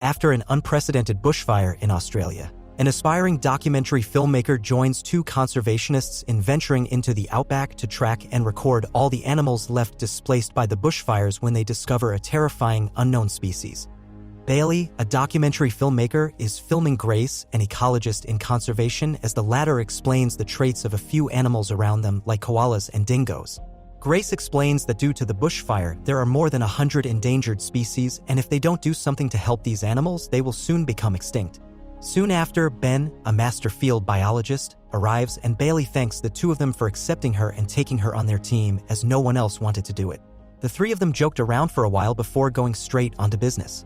After an unprecedented bushfire in Australia, an aspiring documentary filmmaker joins two conservationists in venturing into the outback to track and record all the animals left displaced by the bushfires when they discover a terrifying unknown species. Bailey, a documentary filmmaker, is filming Grace, an ecologist in conservation, as the latter explains the traits of a few animals around them, like koalas and dingoes. Grace explains that due to the bushfire, there are more than 100 endangered species, and if they don't do something to help these animals, they will soon become extinct. Soon after, Ben, a master field biologist, arrives, and Bailey thanks the two of them for accepting her and taking her on their team, as no one else wanted to do it. The three of them joked around for a while before going straight onto business.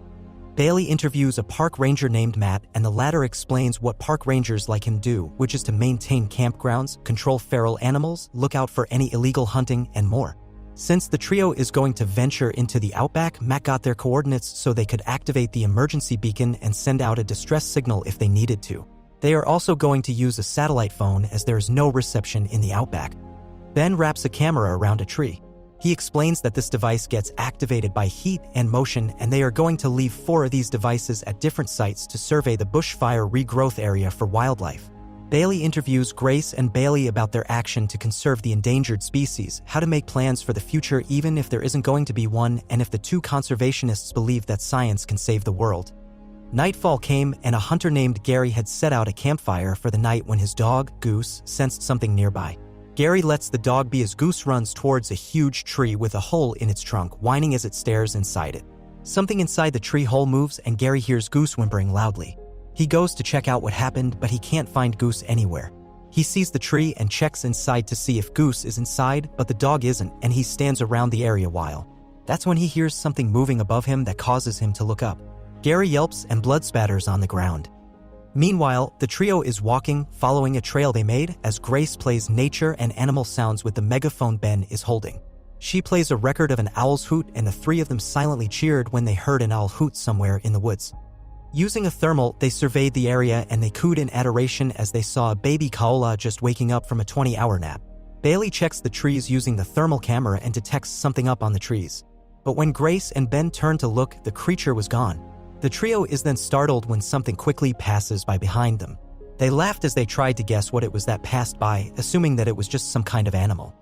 Bailey interviews a park ranger named Matt, and the latter explains what park rangers like him do, which is to maintain campgrounds, control feral animals, look out for any illegal hunting, and more. Since the trio is going to venture into the outback, Matt got their coordinates so they could activate the emergency beacon and send out a distress signal if they needed to. They are also going to use a satellite phone as there is no reception in the outback. Ben wraps a camera around a tree. He explains that this device gets activated by heat and motion, and they are going to leave 4 of these devices at different sites to survey the bushfire regrowth area for wildlife. Bailey interviews Grace and Bailey about their action to conserve the endangered species, how to make plans for the future even if there isn't going to be one, and if the two conservationists believe that science can save the world. Nightfall came, and a hunter named Gary had set out a campfire for the night when his dog, Goose, sensed something nearby. Gary lets the dog be as Goose runs towards a huge tree with a hole in its trunk, whining as it stares inside it. Something inside the tree hole moves, and Gary hears Goose whimpering loudly. He goes to check out what happened, but he can't find Goose anywhere. He sees the tree and checks inside to see if Goose is inside, but the dog isn't, and he stands around the area while. That's when he hears something moving above him that causes him to look up. Gary yelps and blood spatters on the ground. Meanwhile, the trio is walking, following a trail they made, as Grace plays nature and animal sounds with the megaphone Ben is holding. She plays a record of an owl's hoot, and the three of them silently cheered when they heard an owl hoot somewhere in the woods. Using a thermal, they surveyed the area and they cooed in adoration as they saw a baby koala just waking up from a 20-hour nap. Bailey checks the trees using the thermal camera and detects something up on the trees. But when Grace and Ben turn to look, the creature was gone. The trio is then startled when something quickly passes by behind them. They laughed as they tried to guess what it was that passed by, assuming that it was just some kind of animal.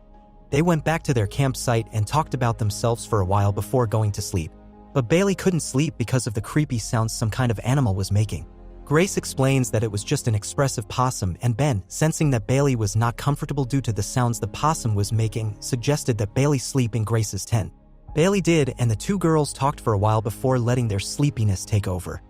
They went back to their campsite and talked about themselves for a while before going to sleep. But Bailey couldn't sleep because of the creepy sounds some kind of animal was making. Grace explains that it was just an expressive possum, and Ben, sensing that Bailey was not comfortable due to the sounds the possum was making, suggested that Bailey sleep in Grace's tent. Bailey did, and the two girls talked for a while before letting their sleepiness take over.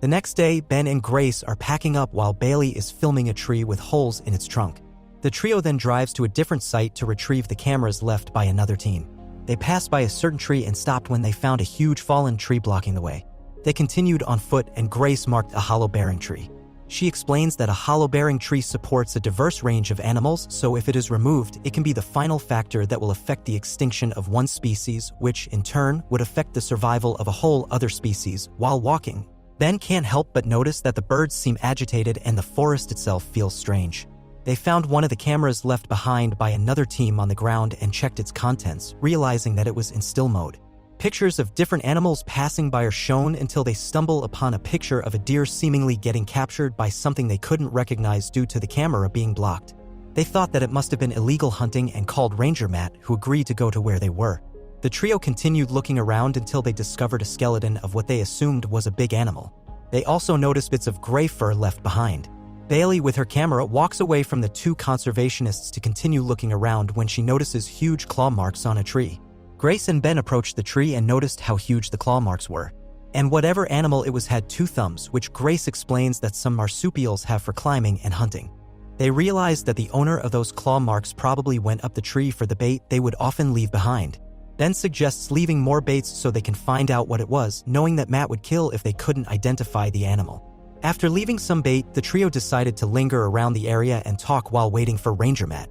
The next day, Ben and Grace are packing up while Bailey is filming a tree with holes in its trunk. The trio then drives to a different site to retrieve the cameras left by another team. They passed by a certain tree and stopped when they found a huge fallen tree blocking the way. They continued on foot, and Grace marked a hollow-bearing tree. She explains that a hollow-bearing tree supports a diverse range of animals, so if it is removed, it can be the final factor that will affect the extinction of one species, which, in turn, would affect the survival of a whole other species. While walking, Ben can't help but notice that the birds seem agitated and the forest itself feels strange. They found one of the cameras left behind by another team on the ground and checked its contents, realizing that it was in still mode. Pictures of different animals passing by are shown until they stumble upon a picture of a deer seemingly getting captured by something they couldn't recognize due to the camera being blocked. They thought that it must have been illegal hunting and called Ranger Matt, who agreed to go to where they were. The trio continued looking around until they discovered a skeleton of what they assumed was a big animal. They also noticed bits of gray fur left behind. Bailey, with her camera, walks away from the two conservationists to continue looking around when she notices huge claw marks on a tree. Grace and Ben approached the tree and noticed how huge the claw marks were. And whatever animal it was had 2 thumbs, which Grace explains that some marsupials have for climbing and hunting. They realized that the owner of those claw marks probably went up the tree for the bait they would often leave behind. Ben suggests leaving more baits so they can find out what it was, knowing that Matt would kill if they couldn't identify the animal. After leaving some bait, the trio decided to linger around the area and talk while waiting for Ranger Matt.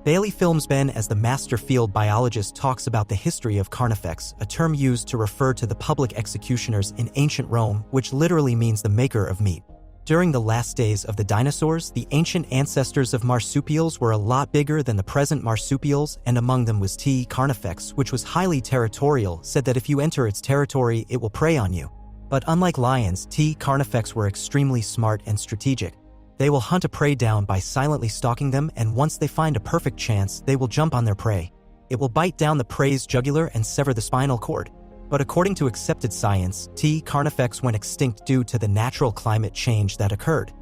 Bailey films Ben as the master field biologist talks about the history of carnifex, a term used to refer to the public executioners in ancient Rome, which literally means the maker of meat. During the last days of the dinosaurs, the ancient ancestors of marsupials were a lot bigger than the present marsupials, and among them was T. carnifex, which was highly territorial, said that if you enter its territory, it will prey on you. But unlike lions, carnifex were extremely smart and strategic. They will hunt a prey down by silently stalking them, and once they find a perfect chance, they will jump on their prey. It will bite down the prey's jugular and sever the spinal cord. But according to accepted science, carnifex went extinct due to the natural climate change that occurred.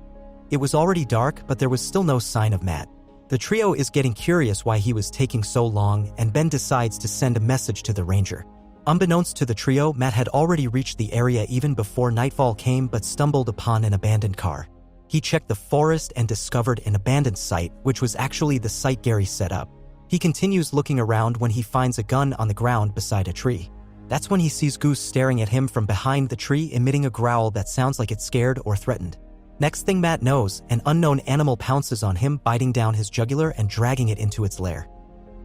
It was already dark, but there was still no sign of Matt. The trio is getting curious why he was taking so long, and Ben decides to send a message to the ranger. Unbeknownst to the trio, Matt had already reached the area even before nightfall came but stumbled upon an abandoned car. He checked the forest and discovered an abandoned site, which was actually the site Gary set up. He continues looking around when he finds a gun on the ground beside a tree. That's when he sees Goose staring at him from behind the tree, emitting a growl that sounds like it's scared or threatened. Next thing Matt knows, an unknown animal pounces on him, biting down his jugular and dragging it into its lair.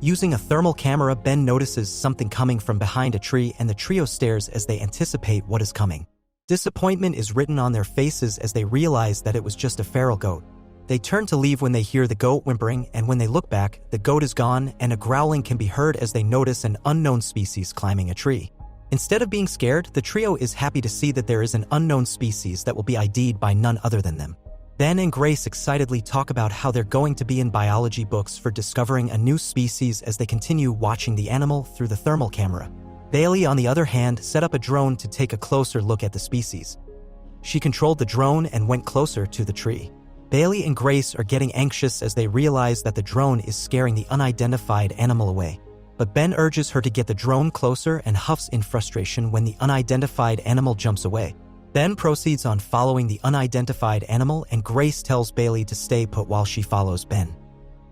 Using a thermal camera, Ben notices something coming from behind a tree, and the trio stares as they anticipate what is coming. Disappointment is written on their faces as they realize that it was just a feral goat. They turn to leave when they hear the goat whimpering, and when they look back, the goat is gone and a growling can be heard as they notice an unknown species climbing a tree. Instead of being scared, the trio is happy to see that there is an unknown species that will be ID'd by none other than them. Ben and Grace excitedly talk about how they're going to be in biology books for discovering a new species as they continue watching the animal through the thermal camera. Bailey, on the other hand, set up a drone to take a closer look at the species. She controlled the drone and went closer to the tree. Bailey and Grace are getting anxious as they realize that the drone is scaring the unidentified animal away. But Ben urges her to get the drone closer and huffs in frustration when the unidentified animal jumps away. Ben proceeds on following the unidentified animal, and Grace tells Bailey to stay put while she follows Ben.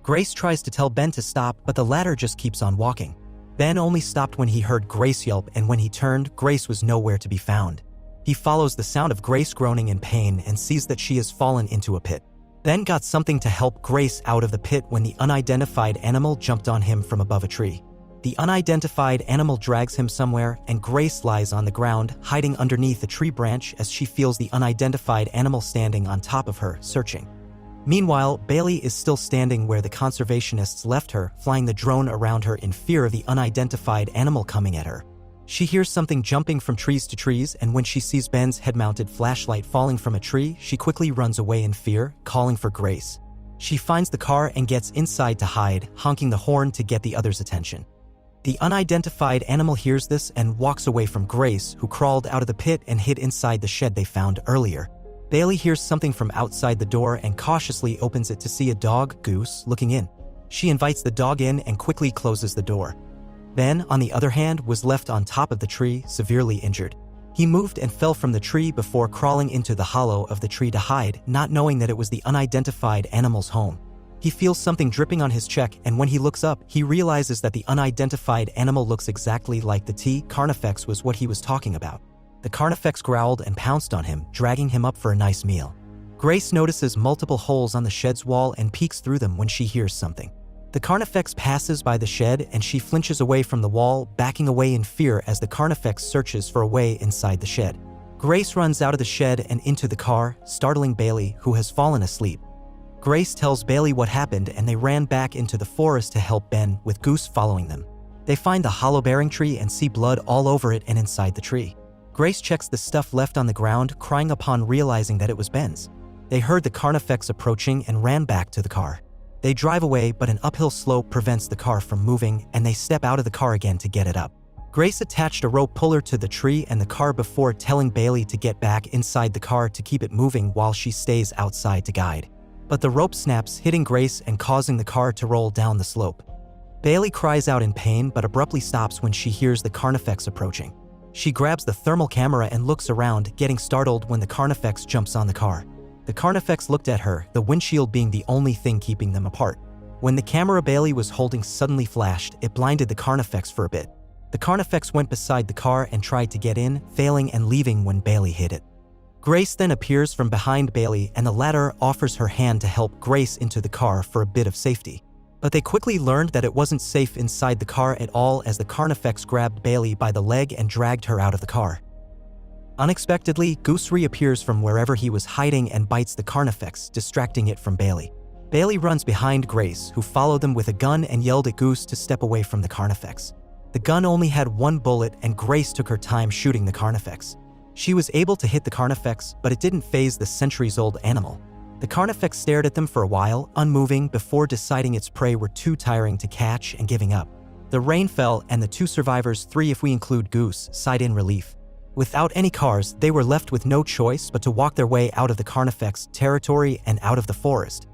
Grace tries to tell Ben to stop, but the latter just keeps on walking. Ben only stopped when he heard Grace yelp, and when he turned, Grace was nowhere to be found. He follows the sound of Grace groaning in pain and sees that she has fallen into a pit. Ben got something to help Grace out of the pit when the unidentified animal jumped on him from above a tree. The unidentified animal drags him somewhere, and Grace lies on the ground, hiding underneath a tree branch as she feels the unidentified animal standing on top of her, searching. Meanwhile, Bailey is still standing where the conservationists left her, flying the drone around her in fear of the unidentified animal coming at her. She hears something jumping from trees to trees, and when she sees Ben's head-mounted flashlight falling from a tree, she quickly runs away in fear, calling for Grace. She finds the car and gets inside to hide, honking the horn to get the others' attention. The unidentified animal hears this and walks away from Grace, who crawled out of the pit and hid inside the shed they found earlier. Bailey hears something from outside the door and cautiously opens it to see a dog, Goose, looking in. She invites the dog in and quickly closes the door. Ben, on the other hand, was left on top of the tree, severely injured. He moved and fell from the tree before crawling into the hollow of the tree to hide, not knowing that it was the unidentified animal's home. He feels something dripping on his cheek, and when he looks up, he realizes that the unidentified animal looks exactly like the carnifex was what he was talking about. The carnifex growled and pounced on him, dragging him up for a nice meal. Grace notices multiple holes on the shed's wall and peeks through them when she hears something. The carnifex passes by the shed and she flinches away from the wall, backing away in fear as the carnifex searches for a way inside the shed. Grace runs out of the shed and into the car, startling Bailey, who has fallen asleep. Grace tells Bailey what happened and they ran back into the forest to help Ben, with Goose following them. They find the hollow-bearing tree and see blood all over it and inside the tree. Grace checks the stuff left on the ground, crying upon realizing that it was Ben's. They heard the carnifex approaching and ran back to the car. They drive away, but an uphill slope prevents the car from moving, and they step out of the car again to get it up. Grace attached a rope puller to the tree and the car before telling Bailey to get back inside the car to keep it moving while she stays outside to guide. But the rope snaps, hitting Grace and causing the car to roll down the slope. Bailey cries out in pain but abruptly stops when she hears the carnifex approaching. She grabs the thermal camera and looks around, getting startled when the carnifex jumps on the car. The carnifex looked at her, the windshield being the only thing keeping them apart. When the camera Bailey was holding suddenly flashed, it blinded the carnifex for a bit. The carnifex went beside the car and tried to get in, failing and leaving when Bailey hit it. Grace then appears from behind Bailey and the latter offers her hand to help Grace into the car for a bit of safety. But they quickly learned that it wasn't safe inside the car at all as the carnifex grabbed Bailey by the leg and dragged her out of the car. Unexpectedly, Goose reappears from wherever he was hiding and bites the carnifex, distracting it from Bailey. Bailey runs behind Grace, who followed them with a gun and yelled at Goose to step away from the carnifex. The gun only had one bullet and Grace took her time shooting the carnifex. She was able to hit the carnifex, but it didn't faze the centuries-old animal. The carnifex stared at them for a while, unmoving, before deciding its prey were too tiring to catch and giving up. The rain fell, and the two survivors, 3 if we include Goose, sighed in relief. Without any cars, they were left with no choice but to walk their way out of the carnifex territory and out of the forest.